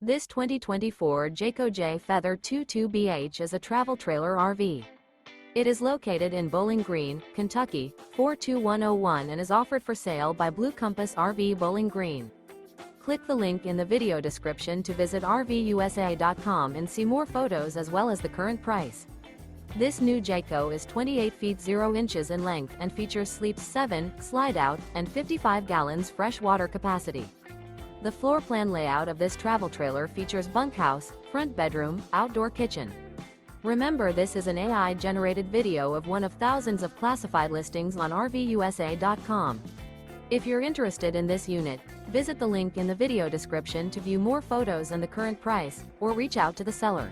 This 2024 Jayco Jay Feather 22BH is a travel trailer RV. It is located in Bowling Green, Kentucky, 42101 and is offered for sale by Blue Compass RV Bowling Green. Click the link in the video description to visit RVUSA.com and see more photos as well as the current price. This new Jayco is 28 feet 0 inches in length and features sleeps 7, slide-out, and 55 gallons fresh water capacity. The floor plan layout of this travel trailer features bunkhouse, front bedroom, outdoor kitchen. Remember, this is an AI-generated video of one of thousands of classified listings on RVUSA.com. If you're interested in this unit, visit the link in the video description to view more photos and the current price, or reach out to the seller.